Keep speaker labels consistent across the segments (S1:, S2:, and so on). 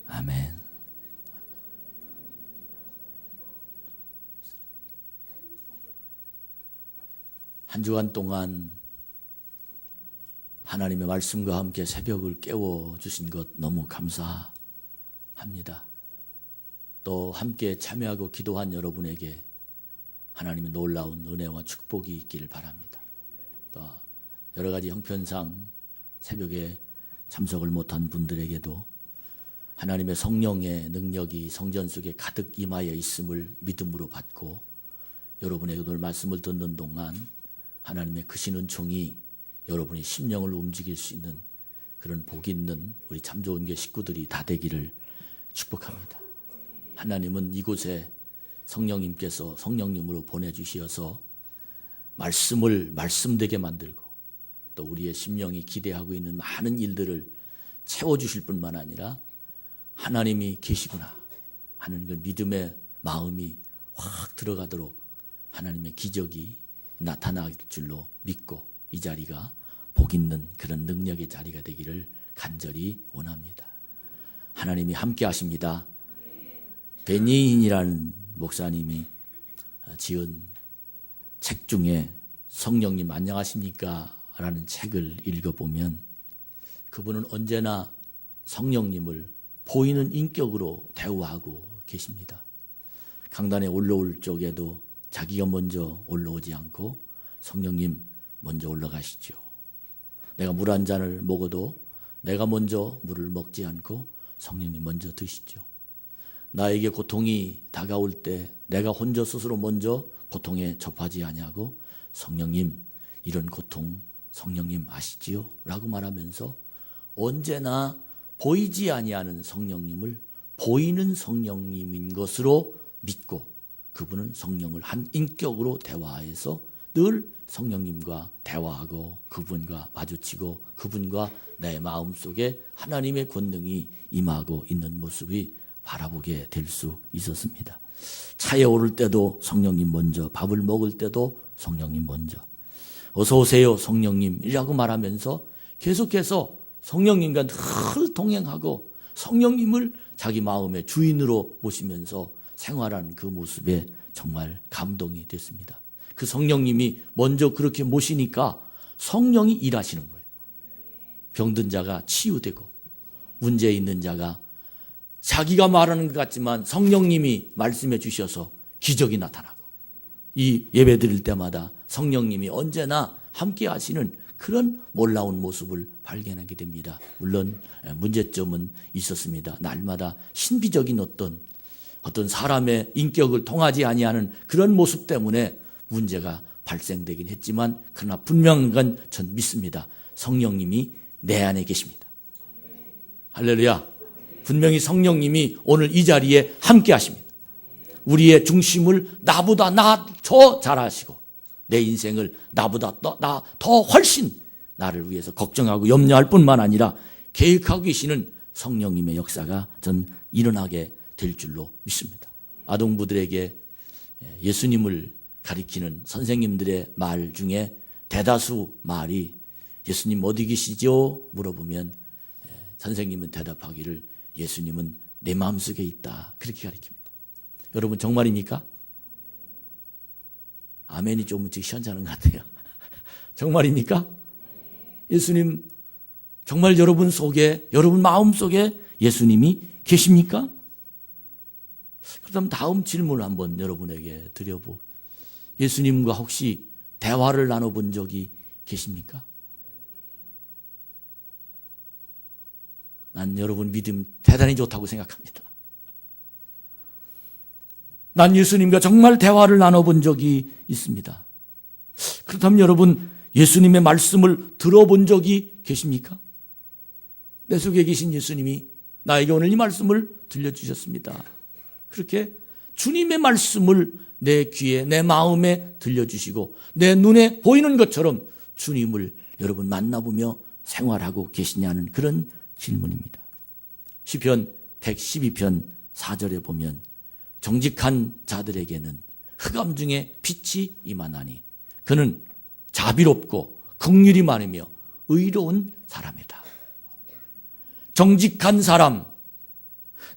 S1: 아멘. 한 주간 동안 하나님의 말씀과 함께 새벽을 깨워주신 것 너무 감사합니다. 또 함께 참여하고 기도한 여러분에게 하나님의 놀라운 은혜와 축복이 있기를 바랍니다. 또 여러 가지 형편상 새벽에 참석을 못한 분들에게도 하나님의 성령의 능력이 성전 속에 가득 임하여 있음을 믿음으로 받고 여러분에게 오늘 말씀을 듣는 동안 하나님의 크신 은총이 여러분의 심령을 움직일 수 있는 그런 복 있는 우리 참 좋은 교 식구들이 다 되기를 축복합니다. 하나님은 이곳에 성령님께서 성령님으로 보내주셔서 말씀을 말씀되게 만들고 또 우리의 심령이 기대하고 있는 많은 일들을 채워주실 뿐만 아니라 하나님이 계시구나 하는 그 믿음의 마음이 확 들어가도록 하나님의 기적이 나타날 줄로 믿고 이 자리가 복 있는 그런 능력의 자리가 되기를 간절히 원합니다. 하나님이 함께 하십니다. 베니인이라는 목사님이 지은 책 중에 성령님 안녕하십니까? 라는 책을 읽어보면 그분은 언제나 성령님을 보이는 인격으로 대우하고 계십니다. 강단에 올라올 적에도 자기가 먼저 올라오지 않고 성령님 먼저 올라가시죠. 내가 물 한 잔을 먹어도 내가 먼저 물을 먹지 않고 성령님 먼저 드시죠. 나에게 고통이 다가올 때 내가 혼자 스스로 먼저 고통에 접하지 아니하고 성령님 이런 고통 성령님 아시지요? 라고 말하면서 언제나 보이지 아니하는 성령님을 보이는 성령님인 것으로 믿고 그분은 성령을 한 인격으로 대화해서 늘 성령님과 대화하고 그분과 마주치고 그분과 내 마음속에 하나님의 권능이 임하고 있는 모습이 바라보게 될 수 있었습니다. 차에 오를 때도 성령님 먼저, 밥을 먹을 때도 성령님 먼저, 어서 오세요 성령님이라고 말하면서 계속해서 성령님과 늘 동행하고 성령님을 자기 마음의 주인으로 모시면서 생활하는 그 모습에 정말 감동이 됐습니다. 그 성령님이 먼저 그렇게 모시니까 성령이 일하시는 거예요. 병든 자가 치유되고 문제 있는 자가 자기가 말하는 것 같지만 성령님이 말씀해 주셔서 기적이 나타나고 이 예배 드릴 때마다 성령님이 언제나 함께 하시는 그런 놀라운 모습을 발견하게 됩니다. 물론 문제점은 있었습니다. 날마다 신비적인 어떤 사람의 인격을 통하지 아니하는 그런 모습 때문에 문제가 발생되긴 했지만 그러나 분명한 건 전 믿습니다. 성령님이 내 안에 계십니다. 할렐루야. 분명히 성령님이 오늘 이 자리에 함께 하십니다. 우리의 중심을 나보다 더 잘 아시고 내 인생을 나보다 더 훨씬 나를 위해서 걱정하고 염려할 뿐만 아니라 계획하고 계시는 성령님의 역사가 전 일어나게 될 줄로 믿습니다. 아동부들에게 예수님을 가리키는 선생님들의 말 중에 대다수 말이 예수님 어디 계시죠? 물어보면 선생님은 대답하기를 예수님은 내 마음속에 있다. 그렇게 가리킵니다. 여러분 정말입니까? 아멘이 조금 시원찮은 것 같아요. 정말입니까? 예수님 정말 여러분 속에 여러분 마음속에 예수님이 계십니까? 그럼 다음 질문을 한번 여러분에게 드려보. 예수님과 혹시 대화를 나눠본 적이 계십니까? 난 여러분 믿음 대단히 좋다고 생각합니다. 난 예수님과 정말 대화를 나눠본 적이 있습니다. 그렇다면 여러분 예수님의 말씀을 들어본 적이 계십니까? 내 속에 계신 예수님이 나에게 오늘 이 말씀을 들려주셨습니다. 그렇게 주님의 말씀을 내 귀에 내 마음에 들려주시고 내 눈에 보이는 것처럼 주님을 여러분 만나보며 생활하고 계시냐는 그런 질문입니다. 시편 112편 4절에 보면 정직한 자들에게는 흑암 중에 빛이 임하나니 그는 자비롭고 긍휼이 많으며 의로운 사람이다. 정직한 사람,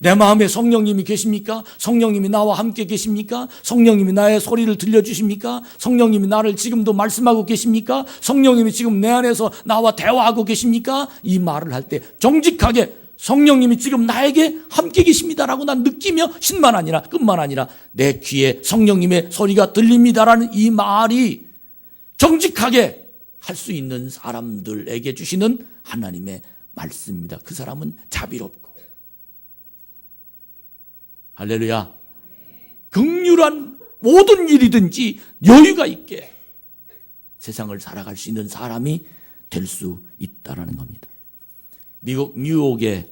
S1: 내 마음에 성령님이 계십니까? 성령님이 나와 함께 계십니까? 성령님이 나의 소리를 들려주십니까? 성령님이 나를 지금도 말씀하고 계십니까? 성령님이 지금 내 안에서 나와 대화하고 계십니까? 이 말을 할 때 정직하게 성령님이 지금 나에게 함께 계십니다라고 난 느끼며 신만 아니라 끝만 아니라 내 귀에 성령님의 소리가 들립니다라는 이 말이 정직하게 할 수 있는 사람들에게 주시는 하나님의 말씀입니다. 그 사람은 자비롭고 할렐루야, 긍휼한 모든 일이든지 여유가 있게 세상을 살아갈 수 있는 사람이 될 수 있다는 겁니다. 미국 뉴욕에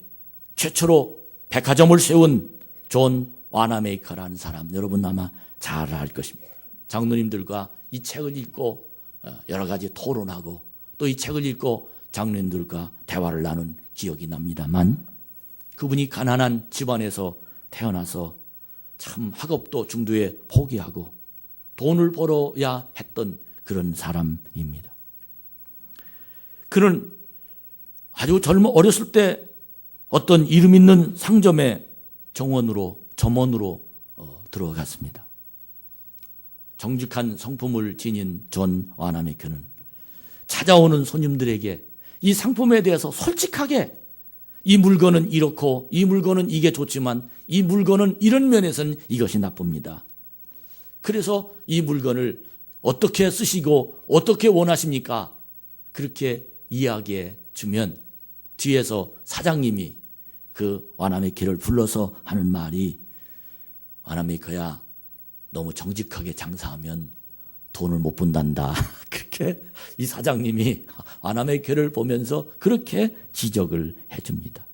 S1: 최초로 백화점을 세운 존 와나메이커라는 사람, 여러분 아마 잘 알 것입니다. 장로님들과 이 책을 읽고 여러 가지 토론하고 또 이 책을 읽고 장로님들과 대화를 나눈 기억이 납니다만, 그분이 가난한 집안에서 태어나서 참 학업도 중도에 포기하고 돈을 벌어야 했던 그런 사람입니다. 그는 아주 어렸을 때 어떤 이름 있는 상점의 점원으로 들어갔습니다. 정직한 성품을 지닌 존 와나메이커는 찾아오는 손님들에게 이 상품에 대해서 솔직하게 이 물건은 이렇고 이 물건은 이게 좋지만 이 물건은 이런 면에서는 이것이 나쁩니다. 그래서 이 물건을 어떻게 쓰시고 어떻게 원하십니까? 그렇게 이야기해 주면 뒤에서 사장님이 그 와나메이커를 불러서 하는 말이, 와나메이커야, 너무 정직하게 장사하면 돈을 못 번단다. 그렇게 이 사장님이 와나메이커를 보면서 그렇게 지적을 해줍니다.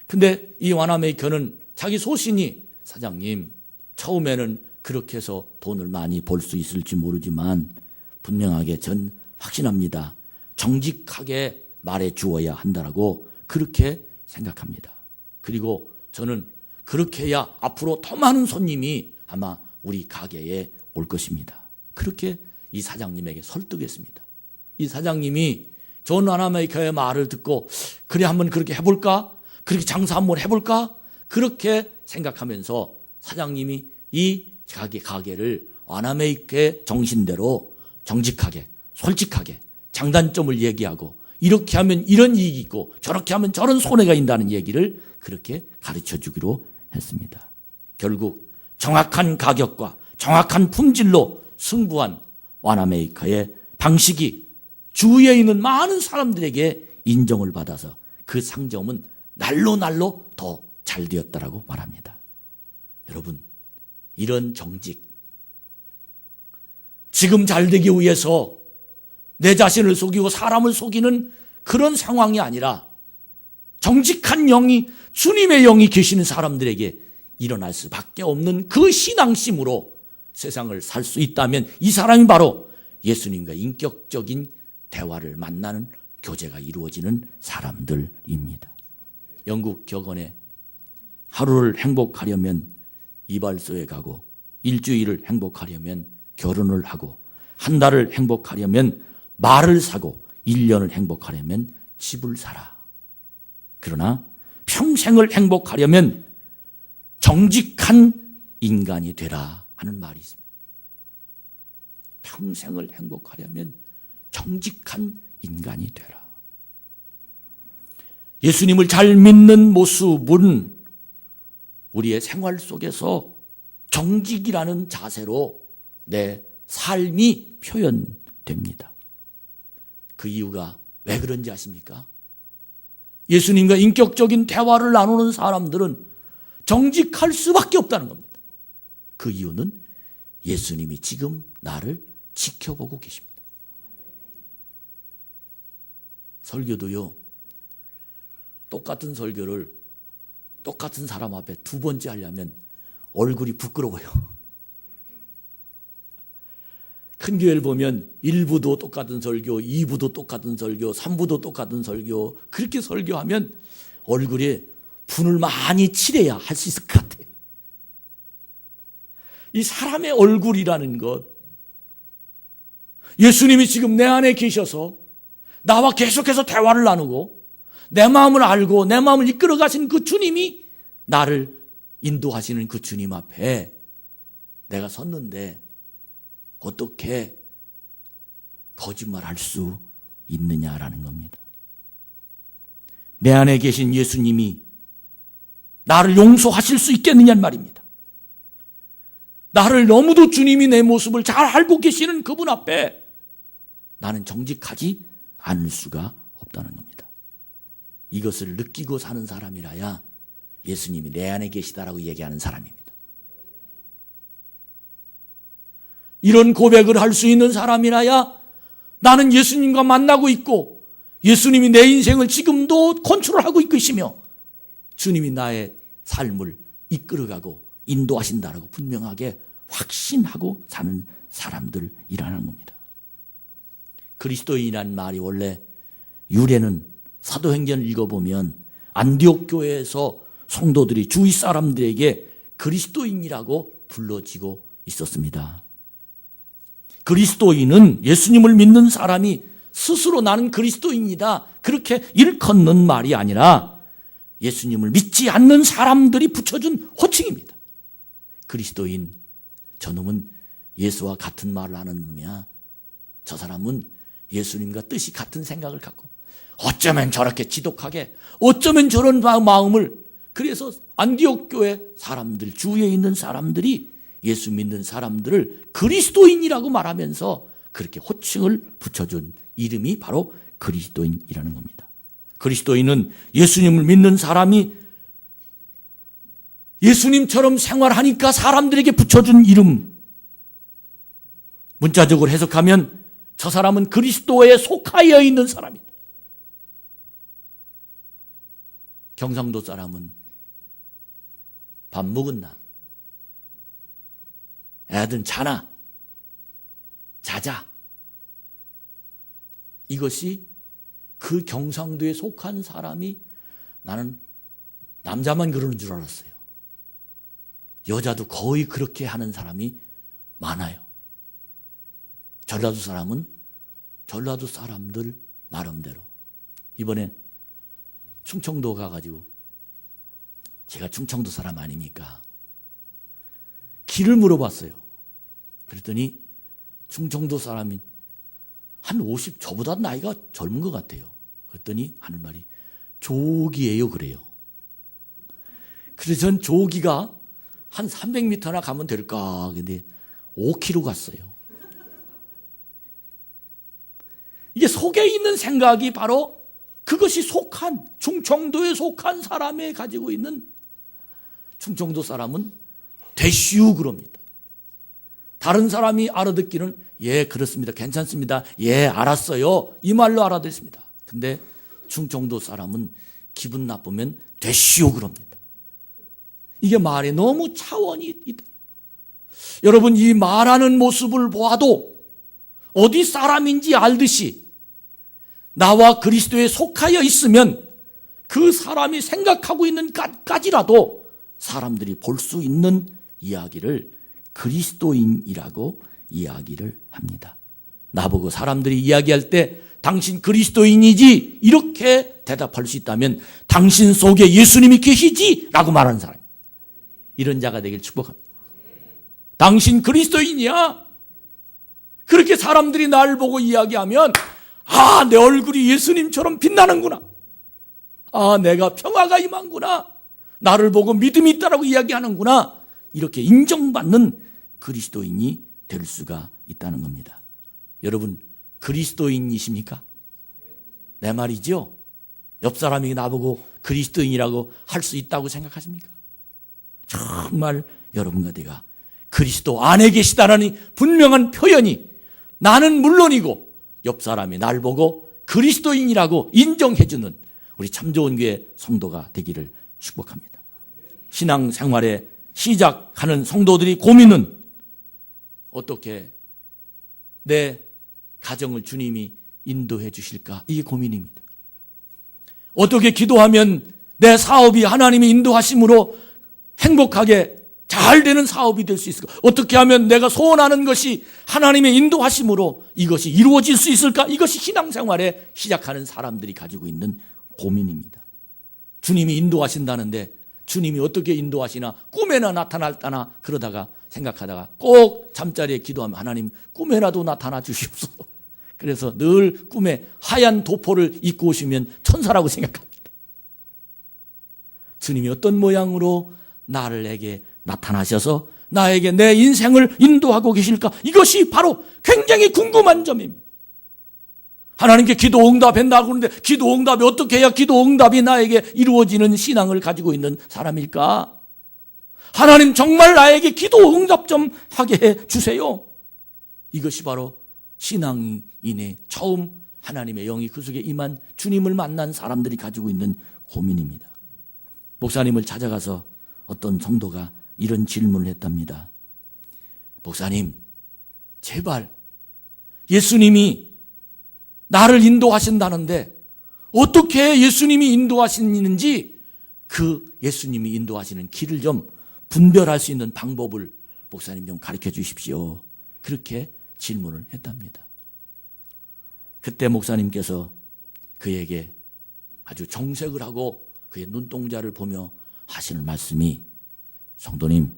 S1: 근데 이 와나메이커는 자기 소신이, 사장님, 처음에는 그렇게 해서 돈을 많이 벌 수 있을지 모르지만 분명하게 전 확신합니다. 정직하게 말해 주어야 한다라고 그렇게 생각합니다. 그리고 저는 그렇게 해야 앞으로 더 많은 손님이 아마 우리 가게에 올 것입니다. 그렇게 이 사장님에게 설득했습니다. 이 사장님이 존 와나메이커의 말을 듣고 그래 한번 그렇게 해볼까? 그렇게 장사 한번 해볼까? 그렇게 생각하면서 사장님이 이 가게를 와나메이커의 정신대로 정직하게 솔직하게 장단점을 얘기하고 이렇게 하면 이런 이익이 있고 저렇게 하면 저런 손해가 있다는 얘기를 그렇게 가르쳐 주기로 했습니다. 결국 정확한 가격과 정확한 품질로 승부한 와나메이커의 방식이 주위에 있는 많은 사람들에게 인정을 받아서 그 상점은 날로 더 잘 되었다라고 말합니다. 여러분, 이런 정직, 지금 잘 되기 위해서 내 자신을 속이고 사람을 속이는 그런 상황이 아니라 정직한 영이, 주님의 영이 계시는 사람들에게 일어날 수밖에 없는 그 신앙심으로 세상을 살 수 있다면 이 사람이 바로 예수님과 인격적인 대화를 만나는 교제가 이루어지는 사람들입니다. 영국 격언에 하루를 행복하려면 이발소에 가고 일주일을 행복하려면 결혼을 하고 한 달을 행복하려면 말을 사고 1년을 행복하려면 집을 사라. 그러나 평생을 행복하려면 정직한 인간이 되라 하는 말이 있습니다. 평생을 행복하려면 정직한 인간이 되라. 예수님을 잘 믿는 모습은 우리의 생활 속에서 정직이라는 자세로 내 삶이 표현됩니다. 그 이유가 왜 그런지 아십니까? 예수님과 인격적인 대화를 나누는 사람들은 정직할 수밖에 없다는 겁니다. 그 이유는 예수님이 지금 나를 지켜보고 계십니다. 설교도요, 똑같은 설교를 똑같은 사람 앞에 두 번째 하려면 얼굴이 부끄러워요. 큰 교회를 보면 1부도 똑같은 설교, 2부도 똑같은 설교, 3부도 똑같은 설교, 그렇게 설교하면 얼굴에 분을 많이 칠해야 할 수 있을 것 같아요. 이 사람의 얼굴이라는 것, 예수님이 지금 내 안에 계셔서 나와 계속해서 대화를 나누고 내 마음을 알고 내 마음을 이끌어 가신 그 주님이 나를 인도하시는 그 주님 앞에 내가 섰는데 어떻게 거짓말할 수 있느냐라는 겁니다. 내 안에 계신 예수님이 나를 용서하실 수 있겠느냐는 말입니다. 나를 너무도 주님이 내 모습을 잘 알고 계시는 그분 앞에 나는 정직하지 않을 수가 없다는 겁니다. 이것을 느끼고 사는 사람이라야 예수님이 내 안에 계시다라고 얘기하는 사람입니다. 이런 고백을 할 수 있는 사람이라야 나는 예수님과 만나고 있고 예수님이 내 인생을 지금도 컨트롤하고 계시며 주님이 나의 삶을 이끌어가고 인도하신다라고 분명하게 확신하고 사는 사람들이라는 겁니다. 그리스도인이라는 말이 원래 유래는 사도행전을 읽어보면 안디옥 교회에서 성도들이 주위 사람들에게 그리스도인이라고 불러지고 있었습니다. 그리스도인은 예수님을 믿는 사람이 스스로 나는 그리스도인이다 그렇게 일컫는 말이 아니라 예수님을 믿지 않는 사람들이 붙여준 호칭입니다. 그리스도인, 저놈은 예수와 같은 말을 하는 놈이야. 저 사람은 예수님과 뜻이 같은 생각을 갖고 어쩌면 저렇게 지독하게 어쩌면 저런 마음을, 그래서 안디옥 교회 사람들, 주위에 있는 사람들이 예수 믿는 사람들을 그리스도인이라고 말하면서 그렇게 호칭을 붙여준 이름이 바로 그리스도인이라는 겁니다. 그리스도인은 예수님을 믿는 사람이 예수님처럼 생활하니까 사람들에게 붙여준 이름. 문자적으로 해석하면 저 사람은 그리스도에 속하여 있는 사람이다. 경상도 사람은 밥 먹었나? 애들 자나? 자자. 이것이 그 경상도에 속한 사람이, 나는 남자만 그러는 줄 알았어요. 여자도 거의 그렇게 하는 사람이 많아요. 전라도 사람은 전라도 사람들 나름대로. 이번에 충청도 가가지고, 제가 충청도 사람 아닙니까? 길을 물어봤어요. 그랬더니 충청도 사람이 한 50, 저보다 나이가 젊은 것 같아요. 그랬더니 하는 말이 조기예요 그래요. 그래서 전 조기가 한 300m나 가면 될까? 근데 5km 갔어요. 이게 속에 있는 생각이 바로 그것이 속한, 충청도에 속한 사람이 가지고 있는, 충청도 사람은 되시우 그럽니다. 다른 사람이 알아듣기는 예 그렇습니다, 괜찮습니다, 예 알았어요, 이 말로 알아듣습니다. 근데 충청도 사람은 기분 나쁘면 되시우 그럽니다. 이게 말에 너무 차원이 있다. 여러분, 이 말하는 모습을 보아도 어디 사람인지 알듯이 나와 그리스도에 속하여 있으면 그 사람이 생각하고 있는 것까지라도 사람들이 볼 수 있는 이야기를 그리스도인이라고 이야기를 합니다. 나보고 사람들이 이야기할 때 당신 그리스도인이지 이렇게 대답할 수 있다면 당신 속에 예수님이 계시지 라고 말하는 사람, 이런 자가 되길 축복합니다. 당신 그리스도인이야. 그렇게 사람들이 날 보고 이야기하면 아, 내 얼굴이 예수님처럼 빛나는구나. 아, 내가 평화가 임한구나. 나를 보고 믿음이 있다라고 이야기하는구나. 이렇게 인정받는 그리스도인이 될 수가 있다는 겁니다. 여러분, 그리스도인이십니까? 내 말이죠. 옆 사람이 나보고 그리스도인이라고 할 수 있다고 생각하십니까? 정말 여러분과 내가 그리스도 안에 계시다라는 분명한 표현이, 나는 물론이고 옆 사람이 날 보고 그리스도인이라고 인정해주는 우리 참 좋은 교회 성도가 되기를 축복합니다. 신앙생활에 시작하는 성도들이 고민은 어떻게 내 가정을 주님이 인도해 주실까? 이게 고민입니다. 어떻게 기도하면 내 사업이 하나님의 인도하심으로 행복하게 잘 되는 사업이 될 수 있을까? 어떻게 하면 내가 소원하는 것이 하나님의 인도하심으로 이것이 이루어질 수 있을까? 이것이 신앙생활에 시작하는 사람들이 가지고 있는 고민입니다. 주님이 인도하신다는데 주님이 어떻게 인도하시나, 꿈에나 나타날까나 그러다가 생각하다가 꼭 잠자리에 기도하면 하나님 꿈에라도 나타나 주시옵소서. 그래서 늘 꿈에 하얀 도포를 입고 오시면 천사라고 생각합니다. 주님이 어떤 모양으로 나에게 나타나셔서 나에게 내 인생을 인도하고 계실까? 이것이 바로 굉장히 궁금한 점입니다. 하나님께 기도 응답한다고 그러는데 기도 응답이 어떻게 해야 기도 응답이 나에게 이루어지는 신앙을 가지고 있는 사람일까? 하나님 정말 나에게 기도 응답 좀 하게 해 주세요. 이것이 바로 신앙인의 처음 하나님의 영이 그 속에 임한 주님을 만난 사람들이 가지고 있는 고민입니다. 목사님을 찾아가서 어떤 성도가 이런 질문을 했답니다. 목사님, 제발 예수님이 나를 인도하신다는데 어떻게 예수님이 인도하시는지 그 예수님이 인도하시는 길을 좀 분별할 수 있는 방법을 목사님 좀 가르쳐 주십시오. 그렇게 질문을 했답니다. 그때 목사님께서 그에게 아주 정색을 하고 그의 눈동자를 보며 하시는 말씀이, 성도님,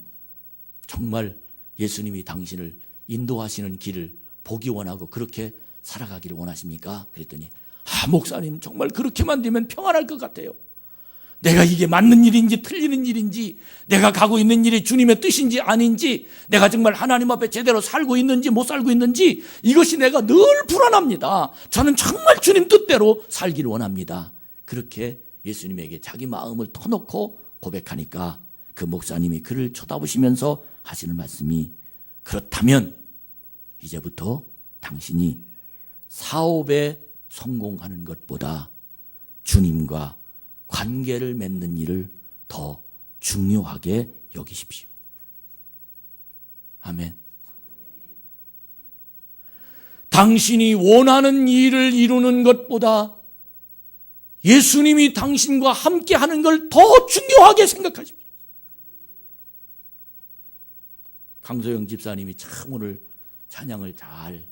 S1: 정말 예수님이 당신을 인도하시는 길을 보기 원하고 그렇게 살아가기를 원하십니까? 그랬더니 목사님 정말 그렇게만 되면 평안할 것 같아요. 내가 이게 맞는 일인지 틀리는 일인지, 내가 가고 있는 일이 주님의 뜻인지 아닌지, 내가 정말 하나님 앞에 제대로 살고 있는지 못 살고 있는지, 이것이 내가 늘 불안합니다. 저는 정말 주님 뜻대로 살기를 원합니다. 그렇게 예수님에게 자기 마음을 터놓고 고백하니까 그 목사님이 그를 쳐다보시면서 하시는 말씀이, 그렇다면 이제부터 당신이 사업에 성공하는 것보다 주님과 관계를 맺는 일을 더 중요하게 여기십시오. 아멘. 당신이 원하는 일을 이루는 것보다 예수님이 당신과 함께 하는 걸 더 중요하게 생각하십시오. 강소영 집사님이 참 오늘 찬양을 잘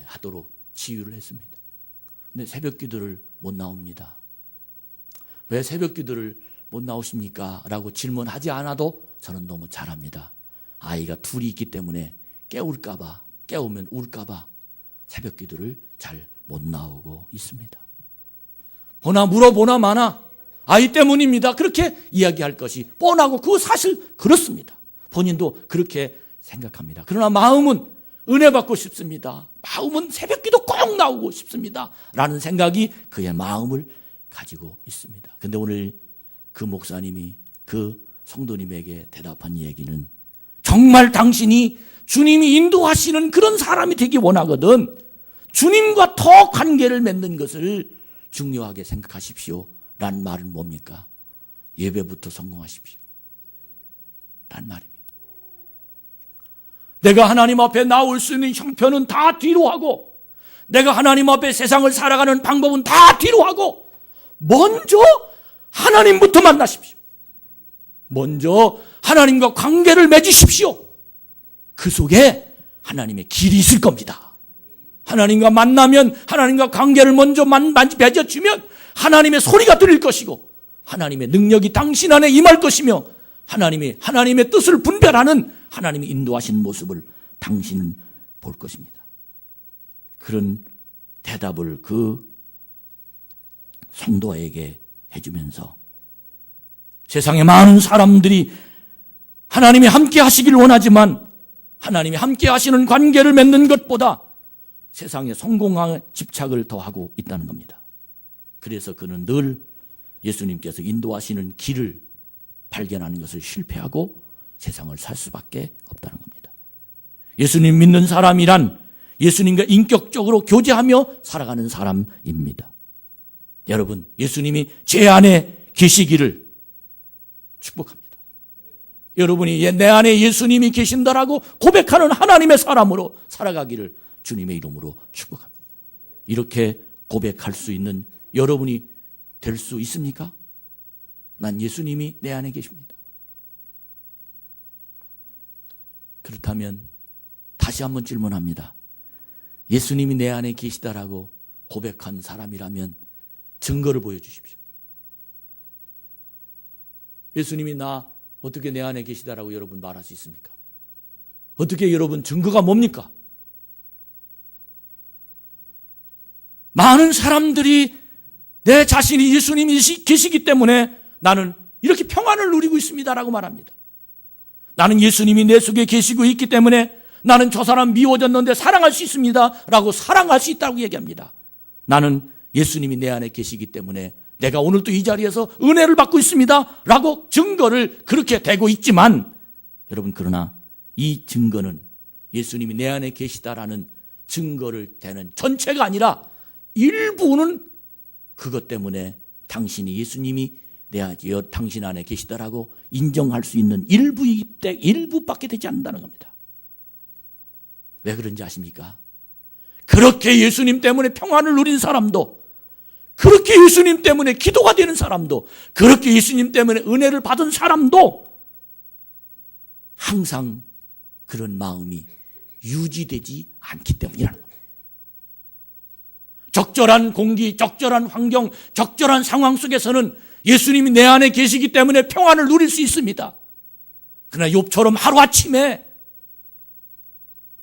S1: 하도록 지휘를 했습니다. 근데 새벽 기도를 못 나옵니다. 왜 새벽 기도를 못 나오십니까? 라고 질문하지 않아도 저는 너무 잘합니다. 아이가 둘이 있기 때문에 깨울까봐, 깨우면 울까봐 새벽 기도를 잘 못 나오고 있습니다. 보나 물어보나 마나 아이 때문입니다. 그렇게 이야기할 것이 뻔하고 그거 사실 그렇습니다. 본인도 그렇게 생각합니다. 그러나 마음은 은혜 받고 싶습니다. 마음은 새벽 기도 꼭 나오고 싶습니다. 라는 생각이 그의 마음을 가지고 있습니다. 그런데 오늘 그 목사님이 그 성도님에게 대답한 얘기는, 정말 당신이 주님이 인도하시는 그런 사람이 되기 원하거든 주님과 더 관계를 맺는 것을 중요하게 생각하십시오. 라는 말은 뭡니까? 예배부터 성공하십시오. 라는 말입니다. 내가 하나님 앞에 나올 수 있는 형편은 다 뒤로 하고, 내가 하나님 앞에 세상을 살아가는 방법은 다 뒤로 하고, 먼저 하나님부터 만나십시오. 먼저 하나님과 관계를 맺으십시오. 그 속에 하나님의 길이 있을 겁니다. 하나님과 만나면, 하나님과 관계를 먼저 맺어주면 하나님의 소리가 들릴 것이고, 하나님의 능력이 당신 안에 임할 것이며, 하나님의 뜻을 분별하는 하나님이 인도하시는 모습을 당신은 볼 것입니다. 그런 대답을 그 성도에게 해주면서, 세상에 많은 사람들이 하나님이 함께 하시길 원하지만 하나님이 함께 하시는 관계를 맺는 것보다 세상에 성공에 집착을 더하고 있다는 겁니다. 그래서 그는 늘 예수님께서 인도하시는 길을 발견하는 것을 실패하고 세상을 살 수밖에 없다는 겁니다. 예수님 믿는 사람이란 예수님과 인격적으로 교제하며 살아가는 사람입니다. 여러분, 예수님이 제 안에 계시기를 축복합니다. 여러분이 내 안에 예수님이 계신다라고 고백하는 하나님의 사람으로 살아가기를 주님의 이름으로 축복합니다. 이렇게 고백할 수 있는 여러분이 될 수 있습니까? 난 예수님이 내 안에 계십니다. 그렇다면 다시 한번 질문합니다. 예수님이 내 안에 계시다라고 고백한 사람이라면 증거를 보여주십시오. 예수님이 나 어떻게 내 안에 계시다라고 여러분 말할 수 있습니까? 어떻게 여러분 증거가 뭡니까? 많은 사람들이 내 자신이 예수님이 계시기 때문에 나는 이렇게 평안을 누리고 있습니다라고 말합니다. 나는 예수님이 내 속에 계시고 있기 때문에 나는 저 사람 미워졌는데 사랑할 수 있습니다 라고 사랑할 수 있다고 얘기합니다. 나는 예수님이 내 안에 계시기 때문에 내가 오늘 또 이 자리에서 은혜를 받고 있습니다 라고 증거를 그렇게 대고 있지만, 여러분 그러나 이 증거는 예수님이 내 안에 계시다라는 증거를 대는 전체가 아니라 일부는 그것 때문에 당신이 예수님이 당신 안에 계시다라고 인정할 수 있는 일부밖에 되지 않는다는 겁니다. 왜 그런지 아십니까? 그렇게 예수님 때문에 평안을 누린 사람도, 그렇게 예수님 때문에 기도가 되는 사람도, 그렇게 예수님 때문에 은혜를 받은 사람도 항상 그런 마음이 유지되지 않기 때문이라는 겁니다. 적절한 공기, 적절한 환경, 적절한 상황 속에서는 예수님이 내 안에 계시기 때문에 평안을 누릴 수 있습니다. 그러나 욥처럼 하루아침에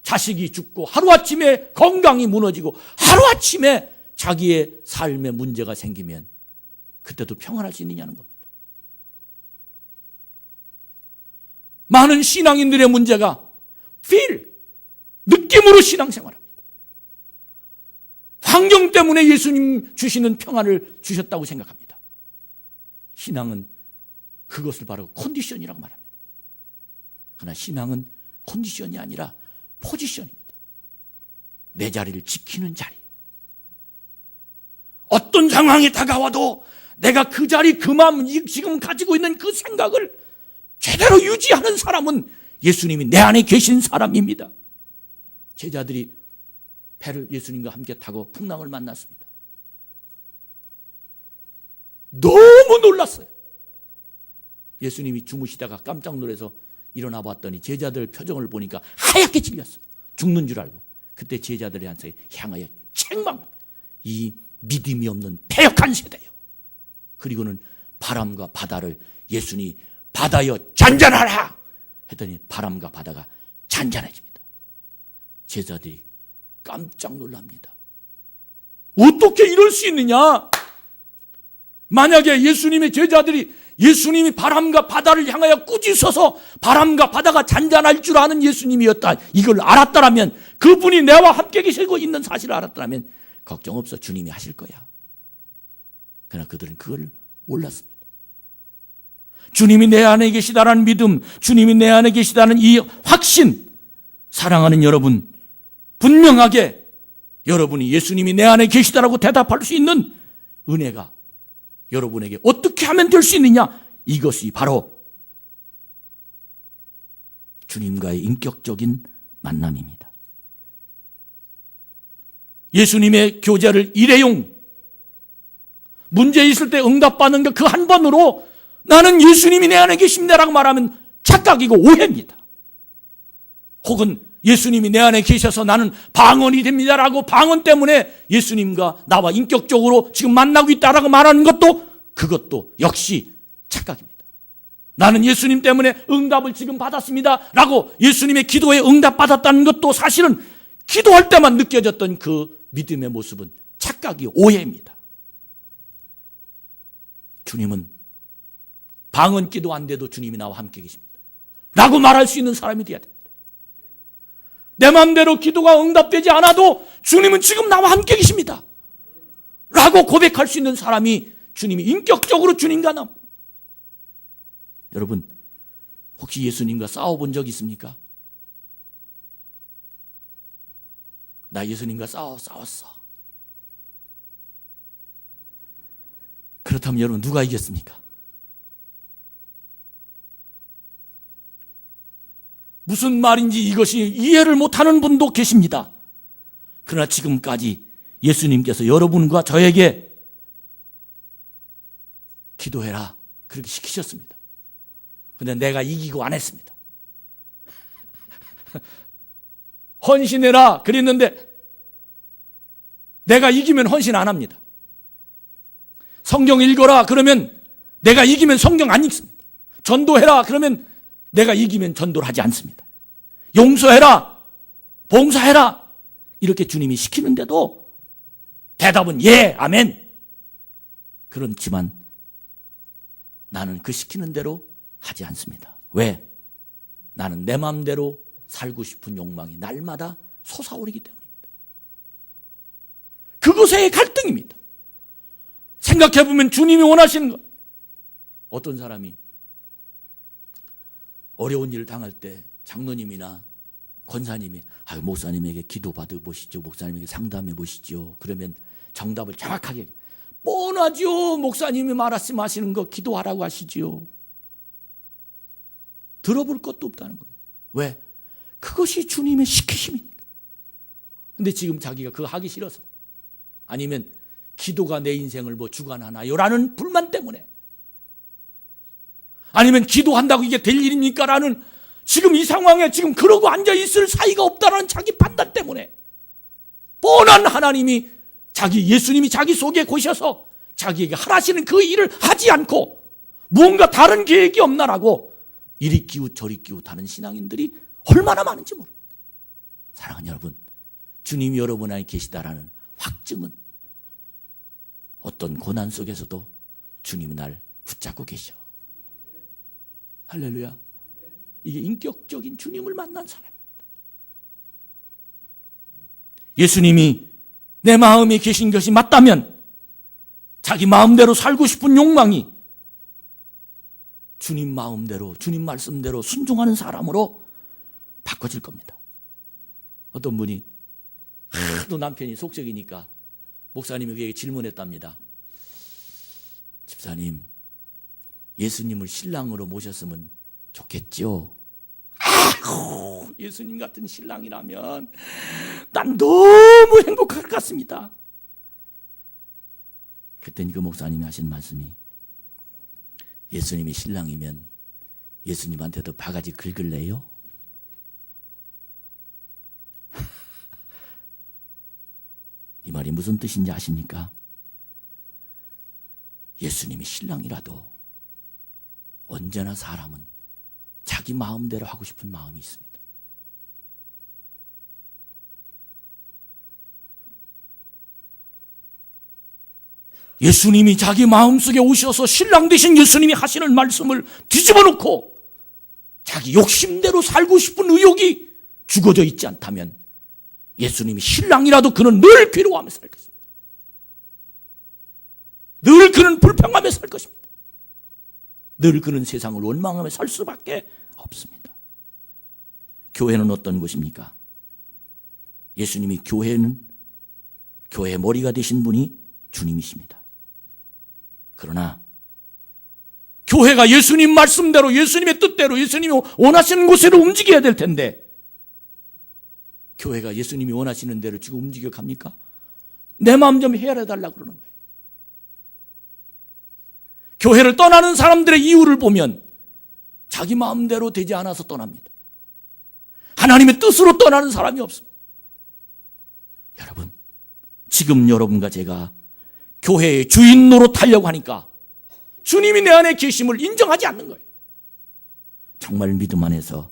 S1: 자식이 죽고 하루아침에 건강이 무너지고 하루아침에 자기의 삶에 문제가 생기면 그때도 평안할 수 있느냐는 겁니다. 많은 신앙인들의 문제가 느낌으로 신앙생활합니다. 환경 때문에 예수님 주시는 평안을 주셨다고 생각합니다. 신앙은 그것을 바로 컨디션이라고 말합니다. 그러나 신앙은 컨디션이 아니라 포지션입니다. 내 자리를 지키는 자리. 어떤 상황이 다가와도 내가 그 자리, 그 마음, 지금 가지고 있는 그 생각을 제대로 유지하는 사람은 예수님이 내 안에 계신 사람입니다. 제자들이 배를 예수님과 함께 타고 풍랑을 만났습니다. 너무 놀랐어요. 예수님이 주무시다가 깜짝 놀라서 일어나 봤더니 제자들 표정을 보니까 하얗게 질렸어요. 죽는 줄 알고. 그때 제자들이 향하여 책망. 이 믿음이 없는 패역한 세대요. 그리고는 바람과 바다를 예수님이 바다여 잔잔하라 했더니 바람과 바다가 잔잔해집니다. 제자들이 깜짝 놀랍니다. 어떻게 이럴 수 있느냐? 만약에 예수님의 제자들이 예수님이 바람과 바다를 향하여 꾸짖어서 바람과 바다가 잔잔할 줄 아는 예수님이었다, 이걸 알았다라면, 그분이 내와 함께 계시고 있는 사실을 알았다면 걱정 없어, 주님이 하실 거야. 그러나 그들은 그걸 몰랐습니다. 주님이 내 안에 계시다라는 믿음, 주님이 내 안에 계시다는 이 확신, 사랑하는 여러분, 분명하게 여러분이 예수님이 내 안에 계시다라고 대답할 수 있는 은혜가 여러분에게 어떻게 하면 될 수 있느냐? 이것이 바로 주님과의 인격적인 만남입니다. 예수님의 교제를 일회용, 문제 있을 때 응답받는 그 한 번으로 나는 예수님이 내 안에 계십니다라고 말하면 착각이고 오해입니다. 혹은 예수님이 내 안에 계셔서 나는 방언이 됩니다라고 방언 때문에 예수님과 나와 인격적으로 지금 만나고 있다라고 말하는 것도, 그것도 역시 착각입니다. 나는 예수님 때문에 응답을 지금 받았습니다라고 예수님의 기도에 응답받았다는 것도 사실은 기도할 때만 느껴졌던 그 믿음의 모습은 착각이 오해입니다. 주님은 방언 기도 안 돼도 주님이 나와 함께 계십니다 라고 말할 수 있는 사람이 되어야 됩니다. 내 마음대로 기도가 응답되지 않아도 주님은 지금 나와 함께 계십니다 라고 고백할 수 있는 사람이 주님이 인격적으로 주님과 나. 여러분, 혹시 예수님과 싸워본 적 있습니까? 나 예수님과 싸웠어. 그렇다면 여러분, 누가 이겼습니까? 무슨 말인지 이것이 이해를 못하는 분도 계십니다. 그러나 지금까지 예수님께서 여러분과 저에게 기도해라 그렇게 시키셨습니다. 그런데 내가 이기고 안 했습니다. 헌신해라 그랬는데 내가 이기면 헌신 안 합니다. 성경 읽어라 그러면 내가 이기면 성경 안 읽습니다. 전도해라. 그러면 내가 이기면 전도를 하지 않습니다. 용서해라. 봉사해라. 이렇게 주님이 시키는데도 대답은 예, 아멘. 그렇지만 나는 그 시키는 대로 하지 않습니다. 왜? 나는 내 마음대로 살고 싶은 욕망이 날마다 솟아오르기 때문입니다. 그것의 갈등입니다. 생각해보면 주님이 원하시는 것. 어떤 사람이 어려운 일을 당할 때 장로님이나 권사님이 목사님에게 기도받아 보시죠. 목사님에게 상담해 보시죠. 그러면 정답을 정확하게 뻔하죠. 목사님이 말씀하시는 거 기도하라고 하시지요. 들어볼 것도 없다는 거예요. 왜? 그것이 주님의 시키심이니까. 근데 지금 자기가 그거 하기 싫어서, 아니면 기도가 내 인생을 뭐 주관하나요? 라는 불만 때문에, 아니면 기도한다고 이게 될 일입니까? 라는 지금 이 상황에 지금 그러고 앉아있을 사이가 없다는 자기 판단 때문에 뻔한 하나님이 예수님이 자기 속에 고셔서 자기에게 하라시는 그 일을 하지 않고 무언가 다른 계획이 없나라고 이리 기웃 저리 기웃하는 신앙인들이 얼마나 많은지 모릅니다. 사랑하는 여러분, 주님이 여러분 안에 계시다라는 확증은 어떤 고난 속에서도 주님이 날 붙잡고 계셔. 할렐루야. 이게 인격적인 주님을 만난 사람입니다. 예수님이 내 마음에 계신 것이 맞다면 자기 마음대로 살고 싶은 욕망이 주님 마음대로, 주님 말씀대로 순종하는 사람으로 바꿔질 겁니다. 어떤 분이 하도 남편이 속썩이니까 목사님에게 질문했답니다. 집사님, 예수님을 신랑으로 모셨으면 좋겠죠? 예수님 같은 신랑이라면 난 너무 행복할 것 같습니다. 그랬더니 그 목사님이 하신 말씀이, 예수님이 신랑이면 예수님한테도 바가지 긁을래요? 이 말이 무슨 뜻인지 아십니까? 예수님이 신랑이라도 언제나 사람은 자기 마음대로 하고 싶은 마음이 있습니다. 예수님이 자기 마음속에 오셔서 신랑 되신 예수님이 하시는 말씀을 뒤집어 놓고 자기 욕심대로 살고 싶은 의욕이 죽어져 있지 않다면 예수님이 신랑이라도 그는 늘 괴로워하며 살 것입니다. 늘 그는 불평하며 살 것입니다. 늘 그는 세상을 원망하며 살 수밖에 없습니다. 교회는 어떤 곳입니까? 예수님이 교회의 머리가 되신 분이 주님이십니다. 그러나 교회가 예수님 말씀대로, 예수님의 뜻대로, 예수님이 원하시는 곳으로 움직여야 될 텐데, 교회가 예수님이 원하시는 대로 지금 움직여 갑니까? 내 마음 좀 헤아려달라고 그러는 거예요. 교회를 떠나는 사람들의 이유를 보면 자기 마음대로 되지 않아서 떠납니다. 하나님의 뜻으로 떠나는 사람이 없습니다. 여러분, 지금 여러분과 제가 교회의 주인 노릇하려고 하니까 주님이 내 안에 계심을 인정하지 않는 거예요. 정말 믿음 안에서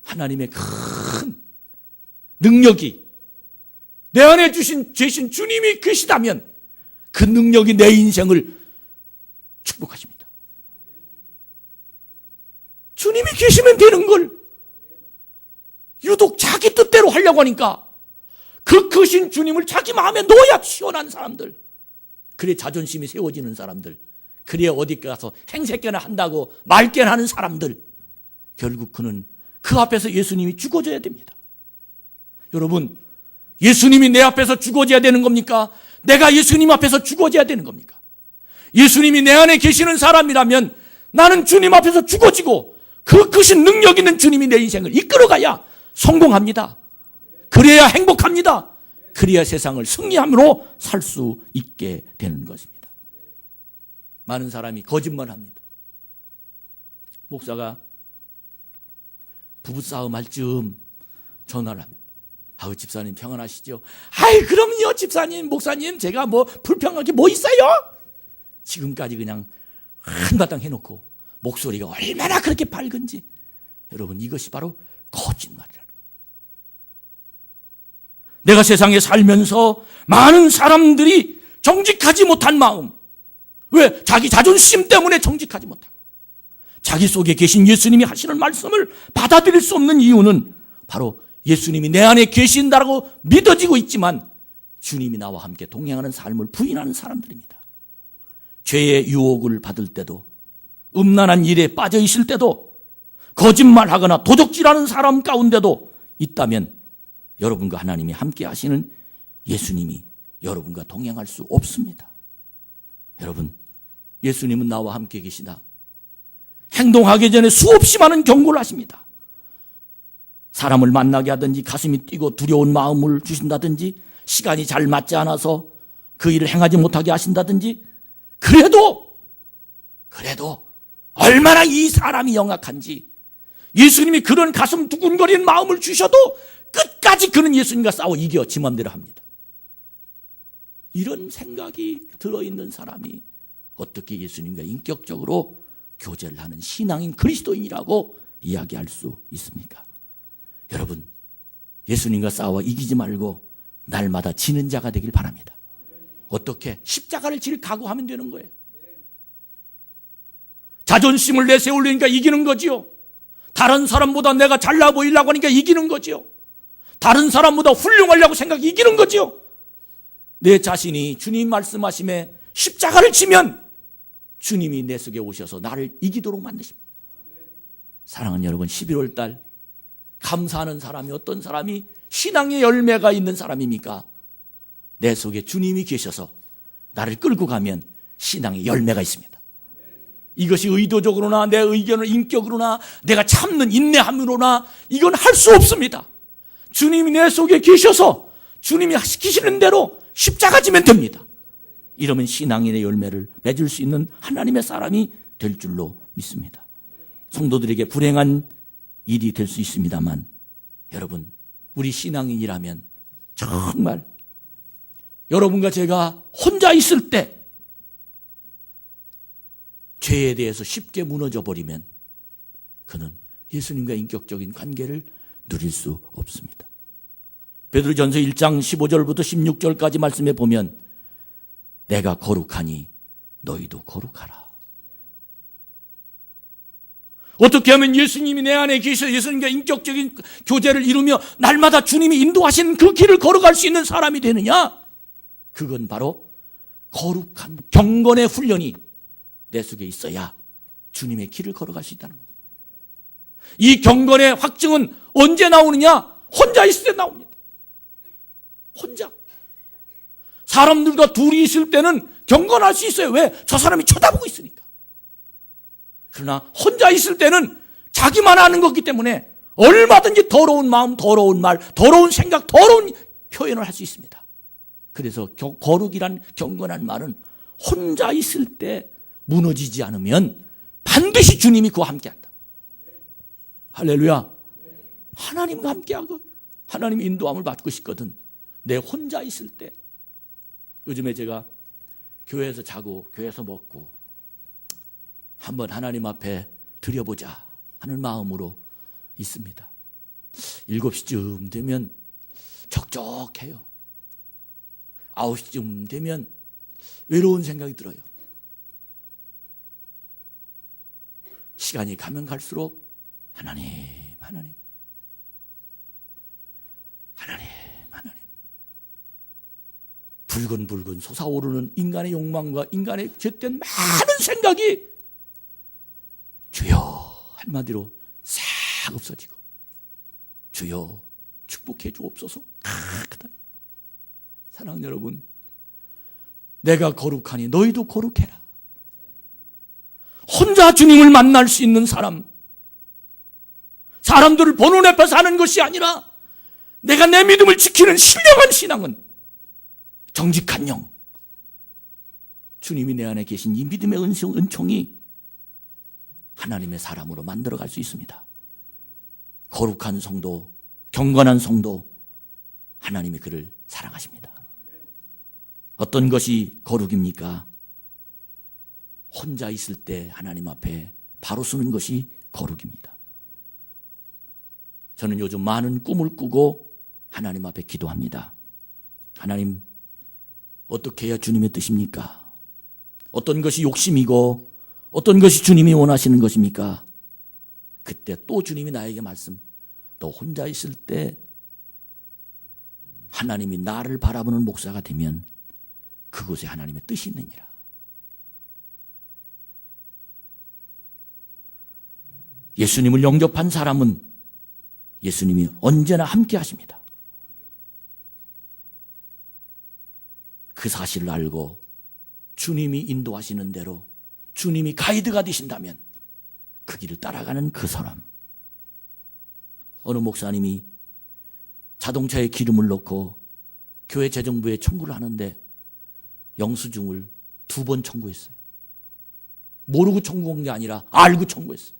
S1: 하나님의 큰 능력이 내 안에 계신 주님이 계시다면 그 능력이 내 인생을 축복하십니다. 주님이 계시면 되는 걸 유독 자기 뜻대로 하려고 하니까 그 크신 주님을 자기 마음에 넣어야 시원한 사람들, 그래 자존심이 세워지는 사람들, 그래 어디 가서 행세께나 한다고 말깨나 하는 사람들, 결국 그는 그 앞에서 예수님이 죽어져야 됩니다. 여러분, 예수님이 내 앞에서 죽어져야 되는 겁니까? 내가 예수님 앞에서 죽어져야 되는 겁니까? 예수님이 내 안에 계시는 사람이라면 나는 주님 앞에서 죽어지고 그 크신 능력 있는 주님이 내 인생을 이끌어가야 성공합니다. 그래야 행복합니다. 그래야 세상을 승리함으로 살 수 있게 되는 것입니다. 많은 사람이 거짓말합니다. 목사가 부부싸움 할 즈음 전화를 합니다. 아우, 집사님 평안하시죠? 아이, 그럼요 집사님, 목사님, 제가 뭐 불평할 게 뭐 있어요? 지금까지 그냥 한바탕 해놓고 목소리가 얼마나 그렇게 밝은지. 여러분, 이것이 바로 거짓말이라는 거예요. 내가 세상에 살면서 많은 사람들이 정직하지 못한 마음, 왜? 자기 자존심 때문에 정직하지 못하고 자기 속에 계신 예수님이 하시는 말씀을 받아들일 수 없는 이유는 바로 예수님이 내 안에 계신다라고 믿어지고 있지만 주님이 나와 함께 동행하는 삶을 부인하는 사람들입니다. 죄의 유혹을 받을 때도, 음란한 일에 빠져 있을 때도, 거짓말하거나 도적질하는 사람 가운데도 있다면 여러분과 하나님이 함께 하시는 예수님이 여러분과 동행할 수 없습니다. 여러분, 예수님은 나와 함께 계시다. 행동하기 전에 수없이 많은 경고를 하십니다. 사람을 만나게 하든지 가슴이 뛰고 두려운 마음을 주신다든지 시간이 잘 맞지 않아서 그 일을 행하지 못하게 하신다든지 그래도 얼마나 이 사람이 영악한지 예수님이 그런 가슴 두근거리는 마음을 주셔도 끝까지 그는 예수님과 싸워 이겨 지 맘대로 합니다. 이런 생각이 들어있는 사람이 어떻게 예수님과 인격적으로 교제를 하는 신앙인 그리스도인이라고 이야기할 수 있습니까? 여러분, 예수님과 싸워 이기지 말고 날마다 지는 자가 되길 바랍니다. 어떻게? 십자가를 질 각오하면 되는 거예요. 자존심을 내세우려니까 이기는 거지요. 다른 사람보다 내가 잘나 보이려고 하니까 이기는 거지요. 다른 사람보다 훌륭하려고 생각이 이기는 거지요. 내 자신이 주님 말씀하심에 십자가를 지면 주님이 내 속에 오셔서 나를 이기도록 만드십니다. 사랑하는 여러분, 11월 달 감사하는 사람이 어떤 사람이 신앙의 열매가 있는 사람입니까? 내 속에 주님이 계셔서 나를 끌고 가면 신앙의 열매가 있습니다. 이것이 의도적으로나 내 의견을 인격으로나 내가 참는 인내함으로나 이건 할 수 없습니다. 주님이 내 속에 계셔서 주님이 시키시는 대로 십자가 지면 됩니다. 이러면 신앙인의 열매를 맺을 수 있는 하나님의 사람이 될 줄로 믿습니다. 성도들에게 불행한 일이 될 수 있습니다만 여러분, 우리 신앙인이라면 정말 여러분과 제가 혼자 있을 때 죄에 대해서 쉽게 무너져 버리면 그는 예수님과 인격적인 관계를 누릴 수 없습니다. 베드로전서 1장 15절부터 16절까지 말씀에 보면 내가 거룩하니 너희도 거룩하라. 어떻게 하면 예수님이 내 안에 계셔 예수님과 인격적인 교제를 이루며 날마다 주님이 인도하시는 그 길을 걸어갈 수 있는 사람이 되느냐? 그건 바로 거룩한 경건의 훈련이 내 속에 있어야 주님의 길을 걸어갈 수 있다는 겁니다. 이 경건의 확증은 언제 나오느냐? 혼자 있을 때 나옵니다. 혼자. 사람들과 둘이 있을 때는 경건할 수 있어요. 왜? 저 사람이 쳐다보고 있으니까. 그러나 혼자 있을 때는 자기만 아는 거기 때문에 얼마든지 더러운 마음, 더러운 말, 더러운 생각, 더러운 표현을 할 수 있습니다. 그래서 거룩이란 경건한 말은 혼자 있을 때 무너지지 않으면 반드시 주님이 그와 함께한다. 할렐루야. 하나님과 함께하고 하나님의 인도함을 받고 싶거든. 내 혼자 있을 때. 요즘에 제가 교회에서 자고 교회에서 먹고 한번 하나님 앞에 드려보자 하는 마음으로 있습니다. 7시쯤 되면 적적해요. 9시쯤 되면 외로운 생각이 들어요. 시간이 가면 갈수록 하나님 불근불근 솟아오르는 인간의 욕망과 인간의 죄된 많은 생각이 주여 한마디로 싹 없어지고 주여 축복해 주옵소서. 사랑하는 여러분, 내가 거룩하니 너희도 거룩해라. 혼자 주님을 만날 수 있는 사람, 사람들을 보는 앞에 사는 것이 아니라 내가 내 믿음을 지키는 신령한 신앙은 정직한 영, 주님이 내 안에 계신 이 믿음의 은총이 하나님의 사람으로 만들어갈 수 있습니다. 거룩한 성도, 경건한 성도, 하나님이 그를 사랑하십니다. 어떤 것이 거룩입니까? 혼자 있을 때 하나님 앞에 바로 서는 것이 거룩입니다. 저는 요즘 많은 꿈을 꾸고 하나님 앞에 기도합니다. 하나님, 어떻게 해야 주님의 뜻입니까? 어떤 것이 욕심이고 어떤 것이 주님이 원하시는 것입니까? 그때 또 주님이 나에게 말씀, 너 혼자 있을 때 하나님이 나를 바라보는 목사가 되면 그곳에 하나님의 뜻이 있느니라. 예수님을 영접한 사람은 예수님이 언제나 함께 하십니다. 그 사실을 알고 주님이 인도하시는 대로 주님이 가이드가 되신다면 그 길을 따라가는 그 사람. 어느 목사님이 자동차에 기름을 넣고 교회 재정부에 청구를 하는데 영수증을 2번 청구했어요. 모르고 청구한 게 아니라 알고 청구했어요.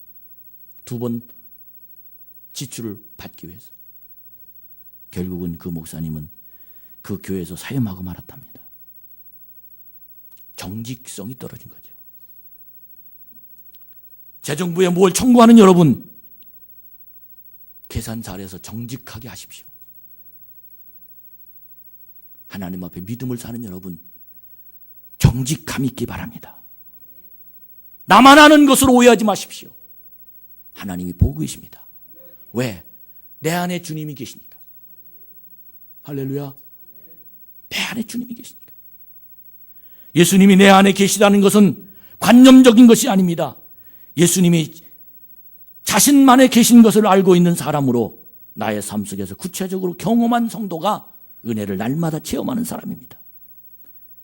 S1: 2번 지출을 받기 위해서. 결국은 그 목사님은 그 교회에서 사임하고 말았답니다. 정직성이 떨어진 거죠. 재정부에 뭘 청구하는 여러분, 계산 잘해서 정직하게 하십시오. 하나님 앞에 믿음을 사는 여러분, 정직함 있기 바랍니다. 나만 아는 것으로 오해하지 마십시오. 하나님이 보고 계십니다. 왜? 내 안에 주님이 계시니까. 할렐루야. 내 안에 주님이 계시니까. 예수님이 내 안에 계시다는 것은 관념적인 것이 아닙니다. 예수님이 자신만에 계신 것을 알고 있는 사람으로 나의 삶 속에서 구체적으로 경험한 성도가 은혜를 날마다 체험하는 사람입니다.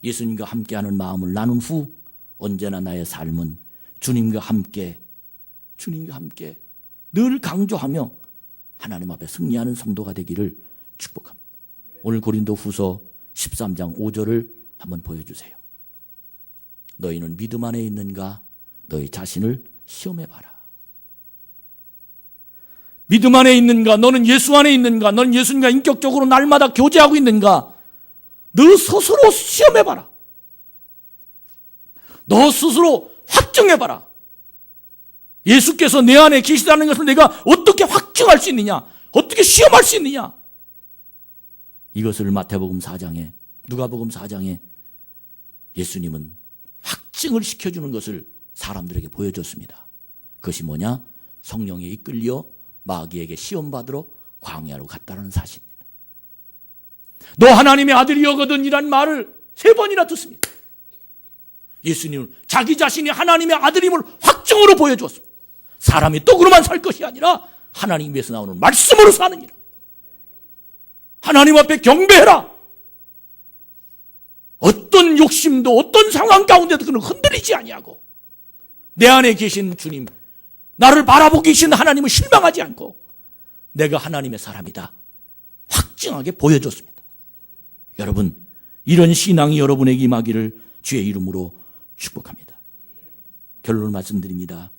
S1: 예수님과 함께하는 마음을 나눈 후 언제나 나의 삶은 주님과 함께 늘 강조하며 하나님 앞에 승리하는 성도가 되기를 축복합니다. 오늘 고린도후서 13장 5절을 한번 보여주세요. 너희는 믿음 안에 있는가? 너희 자신을 시험해봐라. 믿음 안에 있는가? 너는 예수 안에 있는가? 너는 예수님과 인격적으로 날마다 교제하고 있는가? 너 스스로 시험해봐라. 너 스스로 확증해봐라. 예수께서 내 안에 계시다는 것을 내가 어떻게 확증할 수 있느냐? 어떻게 시험할 수 있느냐? 이것을 마태복음 4장에, 누가복음 4장에 예수님은 확증을 시켜주는 것을 사람들에게 보여줬습니다. 그것이 뭐냐? 성령에 이끌려 마귀에게 시험받으러 광야로 갔다는 사실입니다. 너 하나님의 아들이여거든 이란 말을 3번이나 듣습니다. 예수님은 자기 자신이 하나님의 아들임을 확증으로 보여주었습니다. 사람이 떡으로만 살 것이 아니라 하나님에서 나오는 말씀으로 사느니라. 하나님 앞에 경배해라. 어떤 욕심도 어떤 상황 가운데도 그는 흔들리지 아니하고 내 안에 계신 주님, 나를 바라보고 계신 하나님을 실망하지 않고 내가 하나님의 사람이다 확증하게 보여줬습니다. 여러분, 이런 신앙이 여러분에게 임하기를 주의 이름으로 축복합니다. 결론을 말씀드립니다.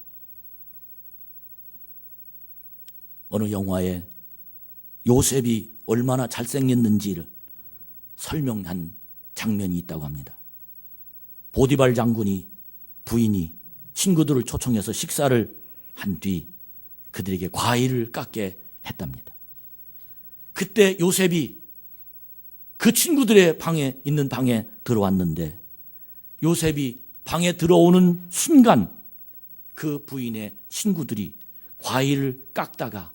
S1: 어느 영화에 요셉이 얼마나 잘생겼는지를 설명한 장면이 있다고 합니다. 보디발 장군이 부인이 친구들을 초청해서 식사를 한 뒤 그들에게 과일을 깎게 했답니다. 그때 요셉이 그 친구들의 방에 있는 방에 들어왔는데 요셉이 방에 들어오는 순간 그 부인의 친구들이 과일을 깎다가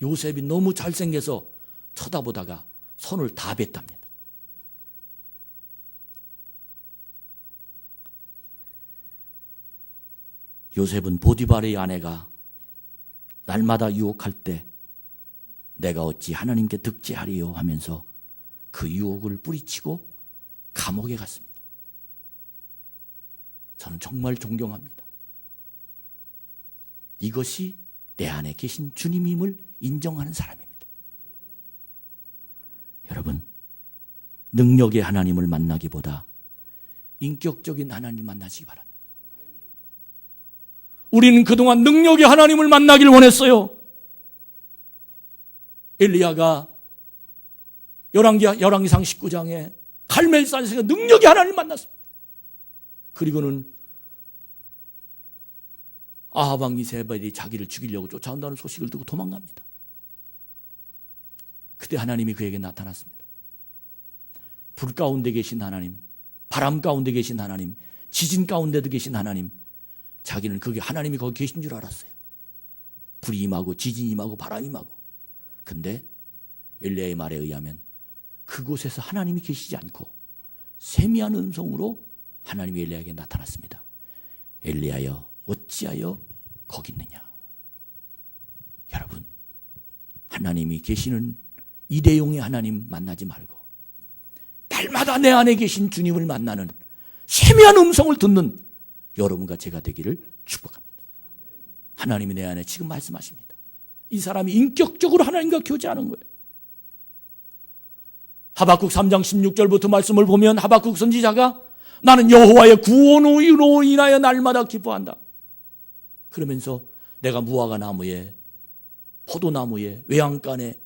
S1: 요셉이 너무 잘생겨서 쳐다보다가 손을 다 뱉답니다. 요셉은 보디발의 아내가 날마다 유혹할 때 내가 어찌 하나님께 득제하리요 하면서 그 유혹을 뿌리치고 감옥에 갔습니다. 저는 정말 존경합니다. 이것이 내 안에 계신 주님임을 인정하는 사람입니다. 여러분, 능력의 하나님을 만나기보다 인격적인 하나님을 만나시기 바랍니다. 우리는 그동안 능력의 하나님을 만나길 원했어요. 엘리야가 열왕기상 19장에 갈멜산에서 능력의 하나님을 만났습니다. 그리고는 아합 왕 이세벨이 자기를 죽이려고 쫓아온다는 소식을 듣고 도망갑니다. 그때 하나님이 그에게 나타났습니다. 불 가운데 계신 하나님, 바람 가운데 계신 하나님, 지진 가운데도 계신 하나님. 자기는 그게 하나님이 거기 계신 줄 알았어요. 불이 임하고 지진이 임하고 바람이 임하고. 근데 엘리야의 말에 의하면 그곳에서 하나님이 계시지 않고 세미한 음성으로 하나님이 엘리야에게 나타났습니다. 엘리야여 어찌하여 거기 있느냐. 여러분, 하나님이 계시는 일회용의 하나님 만나지 말고 날마다 내 안에 계신 주님을 만나는 세미한 음성을 듣는 여러분과 제가 되기를 축복합니다. 하나님이 내 안에 지금 말씀하십니다. 이 사람이 인격적으로 하나님과 교제하는 거예요. 하박국 3장 16절부터 말씀을 보면 하박국 선지자가 나는 여호와의 구원으로 인하여 날마다 기뻐한다. 그러면서 내가 무화과 나무에 포도나무에 외양간에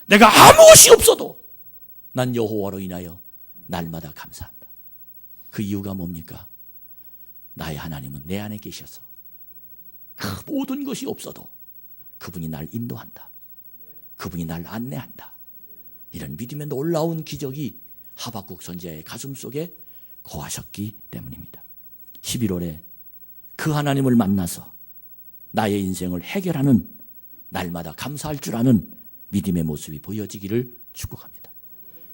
S1: 내가 아무것이 없어도 난 여호와로 인하여 날마다 감사한다. 그 이유가 뭡니까? 나의 하나님은 내 안에 계셔서 그 모든 것이 없어도 그분이 날 인도한다. 그분이 날 안내한다. 이런 믿음의 놀라운 기적이 하박국 선지자의 가슴 속에 거하셨기 때문입니다. 11월에 그 하나님을 만나서 나의 인생을 해결하는 날마다 감사할 줄 아는 믿음의 모습이 보여지기를 축복합니다.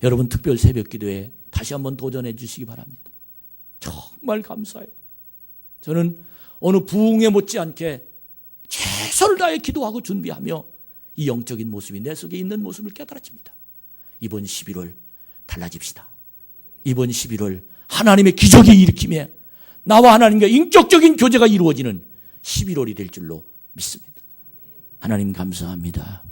S1: 여러분 특별 새벽 기도에 다시 한번 도전해 주시기 바랍니다. 정말 감사해요. 저는 어느 부흥에 못지않게 최선을 다해 기도하고 준비하며 이 영적인 모습이 내 속에 있는 모습을 깨달아집니다. 이번 11월 달라집시다. 이번 11월 하나님의 기적이 일으키며 나와 하나님과 인격적인 교제가 이루어지는 11월이 될 줄로 믿습니다. 하나님 감사합니다.